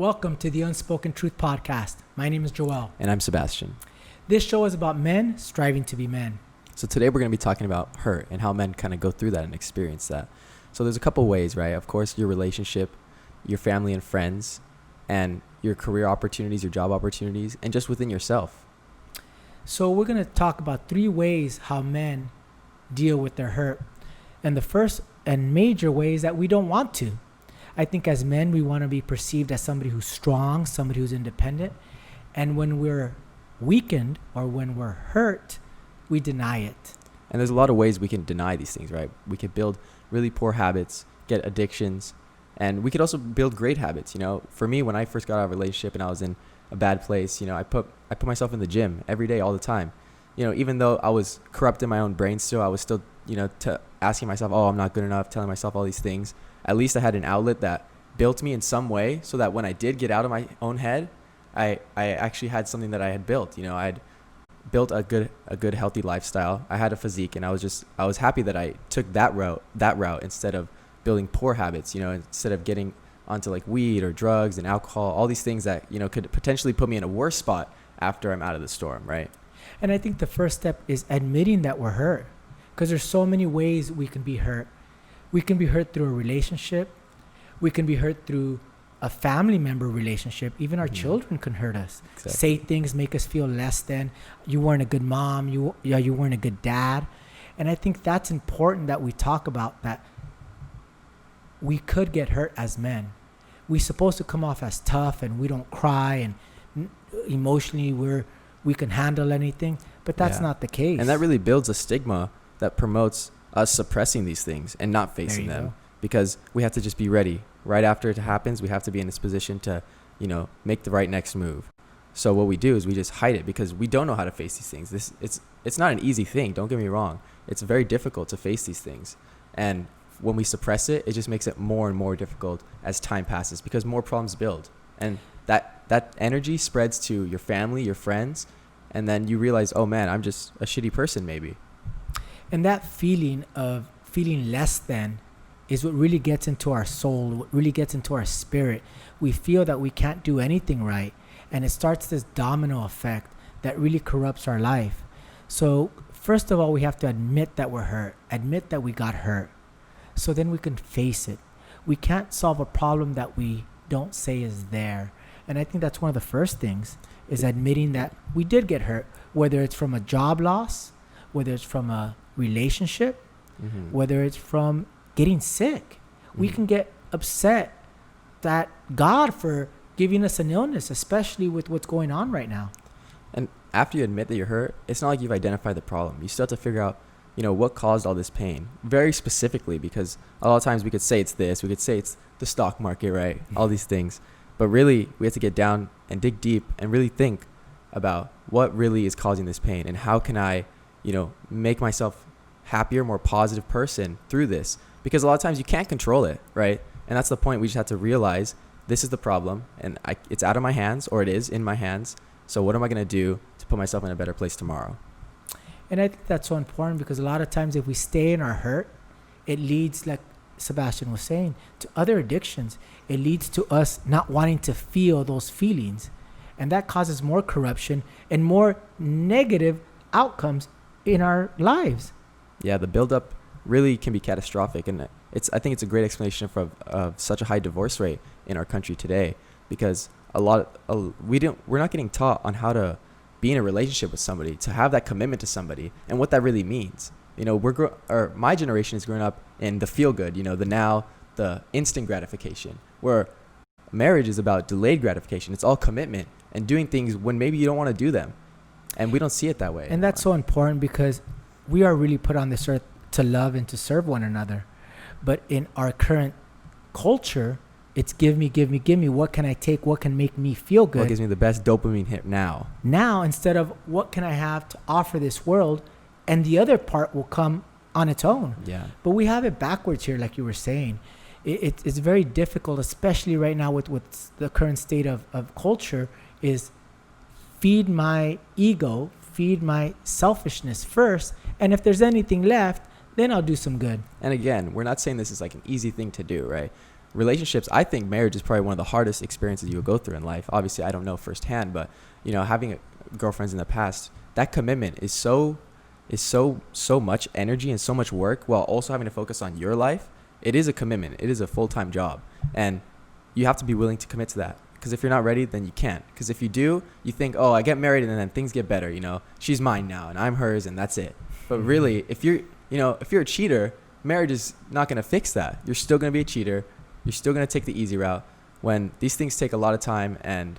Welcome to the Unspoken Truth Podcast. My name is Joel. And I'm Sebastian. This show is about men striving to be men. So today we're going to be talking about hurt and how men kind of go through that and experience that. So there's a couple ways, right? Of course, your relationship, your family and friends, and your career opportunities, your job opportunities, and just within yourself. So we're going to talk about 3 ways how men deal with their hurt. And the first and major way is that we don't want to. I think as men, we want to be perceived as somebody who's strong, somebody who's independent. And when we're weakened or when we're hurt, we deny it. And there's a lot of ways we can deny these things, right? We could build really poor habits, get addictions, and we could also build great habits. You know, for me, when I first got out of a relationship and I was in a bad place, you know, I put myself in the gym every day, all the time. You know, even though I was corrupt in my own brain still, I was still, you know, asking myself, oh, I'm not good enough, telling myself all these things. At least I had an outlet that built me in some way so that when I did get out of my own head, I actually had something that I had built. You know, I had built a good healthy lifestyle. I had a physique, and I was happy that I took that route instead of building poor habits, you know, instead of getting onto like weed or drugs and alcohol, all these things that, you know, could potentially put me in a worse spot after I'm out of the storm, right? And I think the first step is admitting that we're hurt, because there's so many ways we can be hurt. We can be hurt through a relationship. We can be hurt through a family member relationship. Even our children can hurt us. Exactly. Say things, make us feel less than. You weren't a good mom. You weren't a good dad. And I think that's important that we talk about, that we could get hurt as men. We're supposed to come off as tough and we don't cry and emotionally we can handle anything, but that's not the case. And that really builds a stigma that promotes us suppressing these things and not facing them, because we have to just be ready. Right after it happens, we have to be in this position to, you know, make the right next move. So what we do is we just hide it because we don't know how to face these things. It's not an easy thing. Don't get me wrong. It's very difficult to face these things. And when we suppress it, it just makes it more and more difficult as time passes because more problems build. And that energy spreads to your family, your friends, and then you realize, oh man, I'm just a shitty person maybe. And that feeling of feeling less than is what really gets into our soul, what really gets into our spirit. We feel that we can't do anything right. And it starts this domino effect that really corrupts our life. So first of all, we have to admit that we're hurt, admit that we got hurt. So then we can face it. We can't solve a problem that we don't say is there. And I think that's one of the first things, is admitting that we did get hurt, whether it's from a job loss, whether it's from a relationship, whether it's from getting sick. We can get upset that God for giving us an illness, especially with what's going on right now. And after you admit that you're hurt, it's not like you've identified the problem. You still have to figure out, you know, what caused all this pain very specifically, because a lot of times we could say it's this, we could say it's the stock market, right? All these things. But really, we have to get down and dig deep and really think about what really is causing this pain and how can I, you know, make myself happier, more positive person through this. Because a lot of times you can't control it, right? And that's the point. We just have to realize this is the problem and it's out of my hands, or it is in my hands. So what am I going to do to put myself in a better place tomorrow? And I think that's so important, because a lot of times if we stay in our hurt, it leads, like Sebastian was saying, to other addictions. It leads to us not wanting to feel those feelings. And that causes more corruption and more negative outcomes in our lives. Yeah, the buildup really can be catastrophic. And I think it's a great explanation of such a high divorce rate in our country today, because we're not getting taught on how to be in a relationship with somebody, to have that commitment to somebody and what that really means. You know, my generation is growing up in the feel good, you know, the instant gratification, where marriage is about delayed gratification. It's all commitment and doing things when maybe you don't want to do them. And we don't see it that way. And that's so important, because we are really put on this earth to love and to serve one another. But in our current culture, it's give me. What can I take? What can make me feel good? What gives me the best dopamine hit now? Now, instead of what can I have to offer this world, and the other part will come on its own. Yeah. But we have it backwards here, like you were saying. It's very difficult, especially right now with the current state of culture, is feed my ego, feed my selfishness first, and if there's anything left, then I'll do some good. And again, we're not saying this is like an easy thing to do, right? relationships, I think marriage is probably one of the hardest experiences you'll go through in life. Obviously, I don't know firsthand, but having girlfriends in the past, that commitment is so much energy and so much work, while also having to focus on your life. It is a commitment. It is a full-time job, and you have to be willing to commit to that. Because if you're not ready, then you can't. Because if you do, you think, oh, I get married and then things get better. She's mine now and I'm hers and that's it. But really, if you're a cheater, marriage is not going to fix that. You're still going to be a cheater. You're still going to take the easy route when these things take a lot of time, and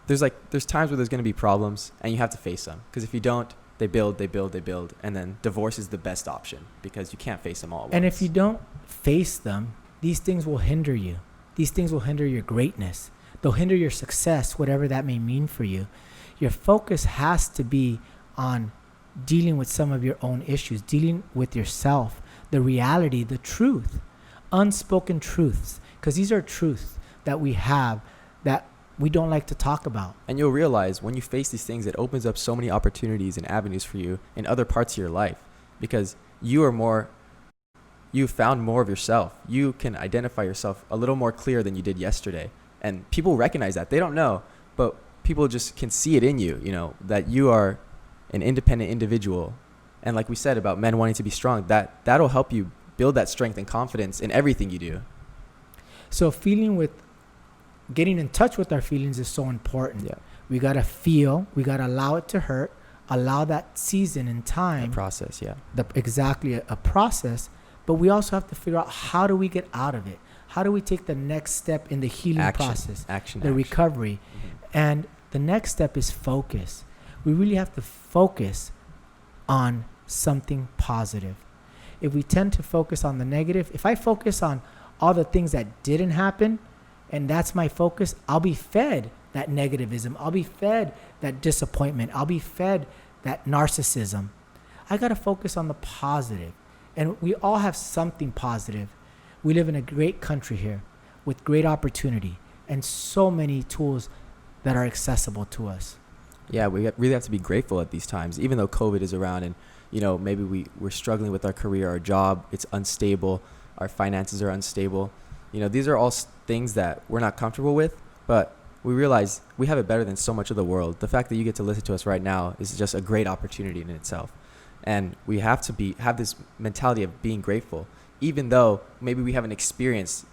there's times where there's going to be problems and you have to face them. Because if you don't, they build, and then divorce is the best option because you can't face them all at once. And if you don't face them, these things will hinder you. These things will hinder your greatness. They'll hinder your success, whatever that may mean for you. Your focus has to be on dealing with some of your own issues, dealing with yourself, the reality, the truth, unspoken truths, because these are truths that we have that we don't like to talk about. And you'll realize when you face these things, it opens up so many opportunities and avenues for you in other parts of your life, because you've found more of yourself. You can identify yourself a little more clear than you did yesterday. And people recognize that. They don't know, but people just can see it in you, that you are an independent individual. And like we said about men wanting to be strong, that'll help you build that strength and confidence in everything you do. So getting in touch with our feelings is so important. Yeah. We got to feel, we got to allow it to hurt, allow that season and time. A process, yeah. Exactly, a process. But we also have to figure out, how do we get out of it? How do we take the next step in the healing process, the recovery? Mm-hmm. And the next step is focus. We really have to focus on something positive. If we tend to focus on the negative, if I focus on all the things that didn't happen, and that's my focus, I'll be fed that negativism. I'll be fed that disappointment. I'll be fed that narcissism. I got to focus on the positive. And we all have something positive. We live in a great country here with great opportunity and so many tools that are accessible to us. Yeah, we really have to be grateful at these times, even though COVID is around and, maybe we're struggling with our career, our job, it's unstable, our finances are unstable. These are all things that we're not comfortable with, but we realize we have it better than so much of the world. The fact that you get to listen to us right now is just a great opportunity in itself. And we have to have this mentality of being grateful, even though maybe we haven't experienced,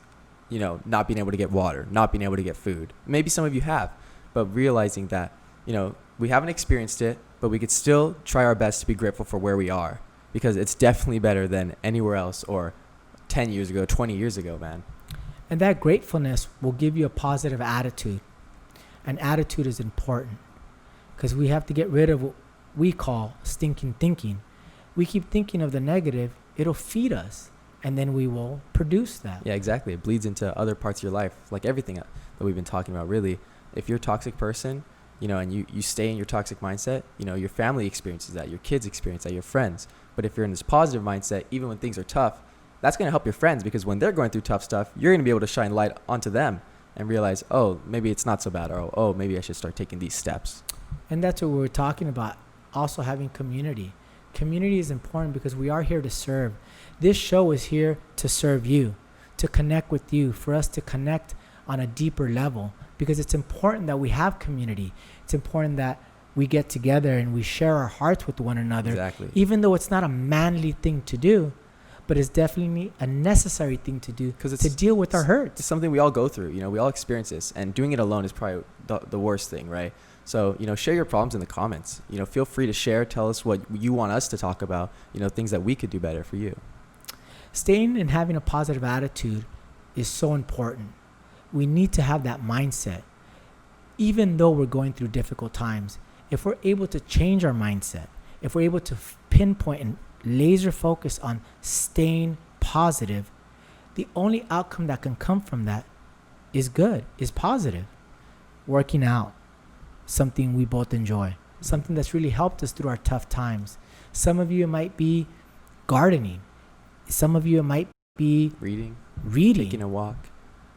not being able to get water, not being able to get food. Maybe some of you have, but realizing that, we haven't experienced it, but we could still try our best to be grateful for where we are, because it's definitely better than anywhere else or 10 years ago, 20 years ago, man. And that gratefulness will give you a positive attitude. And attitude is important because we have to get rid of what we call stinking thinking. We keep thinking of the negative, it'll feed us, and then we will produce that. Yeah, exactly. It bleeds into other parts of your life, like everything that we've been talking about, really. If you're a toxic person, and you stay in your toxic mindset, your family experiences that, your kids experience that, your friends. But if you're in this positive mindset, even when things are tough, that's going to help your friends, because when they're going through tough stuff, you're going to be able to shine light onto them and realize, oh, maybe it's not so bad, or oh, maybe I should start taking these steps. And that's what we're talking about. Also having community. Community is important because we are here to serve. This show is here to serve you, to connect with you, for us to connect on a deeper level, because it's important that we have community. It's important that we get together and we share our hearts with one another. Exactly. Even though it's not a manly thing to do, but it's definitely a necessary thing to do to deal with our hurts. It's something we all go through. We all experience this, and doing it alone is probably the worst thing, right? So, share your problems in the comments. Feel free to share. Tell us what you want us to talk about, things that we could do better for you. Staying and having a positive attitude is so important. We need to have that mindset. Even though we're going through difficult times, if we're able to change our mindset, if we're able to pinpoint and laser focus on staying positive, the only outcome that can come from that is good, is positive. Working out, something we both enjoy, something that's really helped us through our tough times. Some of you, it might be gardening. Some of you, it might be reading, taking a walk.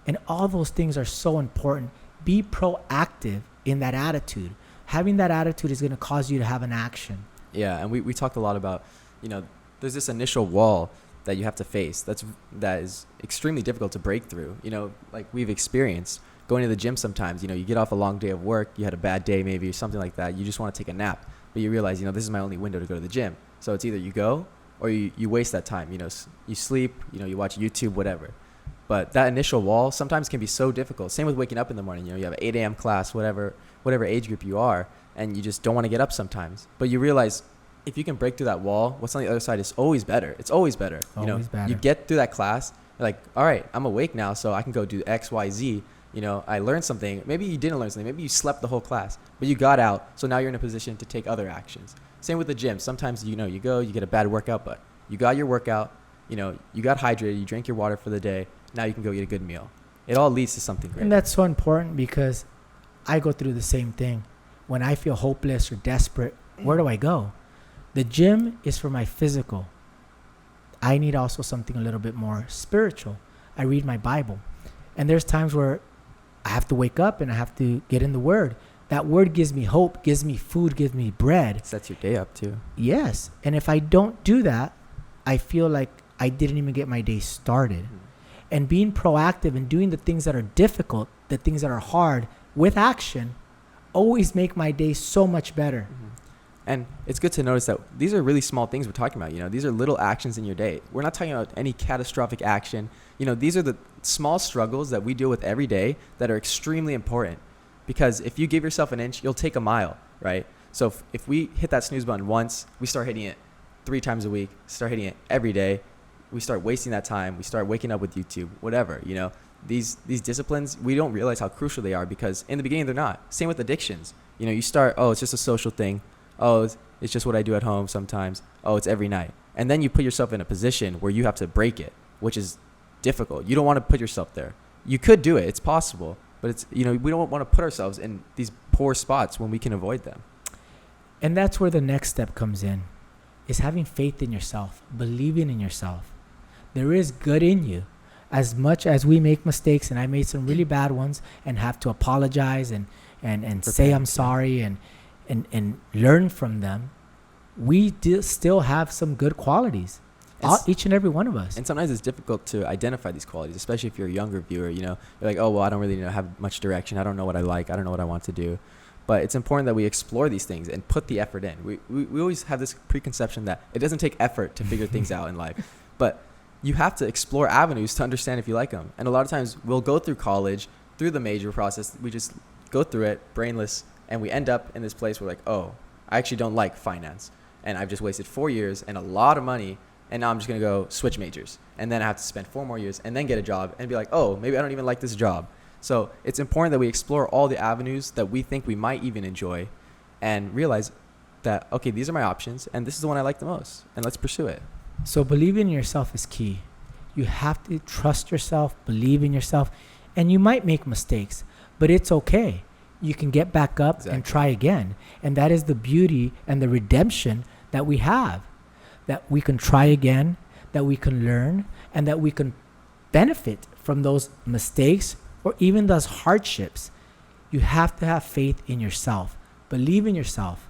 And all those things are so important. Be proactive in that attitude. Having that attitude is going to cause you to have an action. Yeah, and we talked a lot about, there's this initial wall that you have to face that is extremely difficult to break through. Like we've experienced going to the gym sometimes. You get off a long day of work, you had a bad day maybe or something like that. You just want to take a nap, but you realize this is my only window to go to the gym. So it's either you go or you waste that time. You sleep, you watch YouTube, whatever. But that initial wall sometimes can be so difficult. Same with waking up in the morning. You have an 8 a.m. class, whatever age group you are, and you just don't want to get up sometimes. But you realize if you can break through that wall, what's on the other side is always better. It's always better. Always better. You get through that class, you're like, all right, I'm awake now, so I can go do X, Y, Z. I learned something. Maybe you didn't learn something. Maybe you slept the whole class, but you got out. So now you're in a position to take other actions. Same with the gym. Sometimes, you go, you get a bad workout, but you got your workout, you got hydrated, you drank your water for the day. Now you can go eat a good meal. It all leads to something great. And that's so important because I go through the same thing. When I feel hopeless or desperate, where do I go? The gym is for my physical. I need also something a little bit more spiritual. I read my Bible. And there's times where I have to wake up and I have to get in the Word. That Word gives me hope, gives me food, gives me bread. Sets your day up too. Yes. And if I don't do that, I feel like I didn't even get my day started. And being proactive and doing the things that are difficult, the things that are hard with action, always make my day so much better. And it's good to notice that these are really small things we're talking about. These are little actions in your day. We're not talking about any catastrophic action. These are the small struggles that we deal with every day that are extremely important. Because if you give yourself an inch, you'll take a mile, right? So if we hit that snooze button once, we start hitting it 3 times a week, start hitting it every day. We start wasting that time. We start waking up with YouTube, whatever, These disciplines, we don't realize how crucial they are because in the beginning they're not. Same with addictions. You start, it's just a social thing. It's just what I do at home sometimes. It's every night. And then you put yourself in a position where you have to break it, which is difficult. You don't want to put yourself there. You could do it. It's possible. But it's, we don't want to put ourselves in these poor spots when we can avoid them. And that's where the next step comes in, is having faith in yourself, believing in yourself. There is good in you. As much as we make mistakes, and I made some really bad ones and have to apologize and say I'm sorry and learn from them, we still have some good qualities, each and every one of us. And sometimes it's difficult to identify these qualities, especially if you're a younger viewer. You're like, I don't really have much direction. I don't know what I like. I don't know what I want to do. But it's important that we explore these things and put the effort in. We always have this preconception that it doesn't take effort to figure things out in life. But you have to explore avenues to understand if you like them. And a lot of times we'll go through college, through the major process. We just go through it brainless, and we end up in this place where I actually don't like finance. And I've just wasted 4 years and a lot of money. And now I'm just going to go switch majors. And then I have to spend 4 more years and then get a job and be like, maybe I don't even like this job. So it's important that we explore all the avenues that we think we might even enjoy and realize that, okay, these are my options and this is the one I like the most, and let's pursue it. So believing in yourself is key. You have to trust yourself, believe in yourself, and you might make mistakes, but it's okay. You can get back up and try again. And that is the beauty and the redemption that we have, that we can try again, that we can learn, and that we can benefit from those mistakes or even those hardships. You have to have faith in yourself, believe in yourself.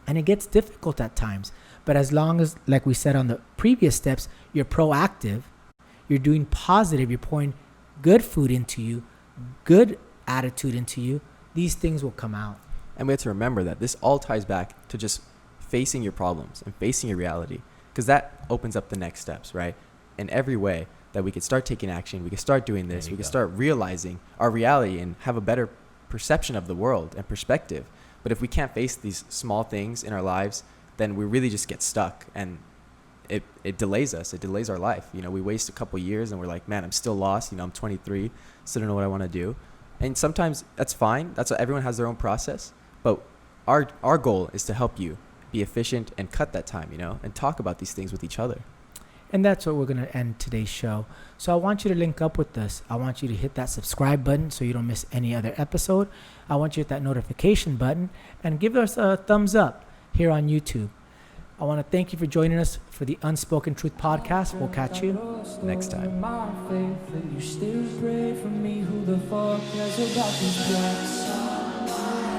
And it gets difficult at times. But as long as, like we said on the previous steps, you're proactive, you're doing positive, you're pouring good food into you, good attitude into you, these things will come out. And we have to remember that this all ties back to just facing your problems and facing your reality, because that opens up the next steps, right? In every way that we could start taking action, we could start doing this, we could start realizing our reality and have a better perception of the world and perspective. But if we can't face these small things in our lives, then we really just get stuck, and it delays us. It delays our life. We waste a couple years and we're like, man, I'm still lost. I'm 23, still don't know what I want to do. And sometimes that's fine. That's what everyone has their own process. But our goal is to help you be efficient and cut that time, and talk about these things with each other. And that's what we're going to end today's show. So I want you to link up with us. I want you to hit that subscribe button so you don't miss any other episode. I want you to hit that notification button and give us a thumbs up here on YouTube. I want to thank you for joining us for the Unspoken Truth Podcast. We'll catch you next time. You still pray for me, who the fuck cares about these blacks?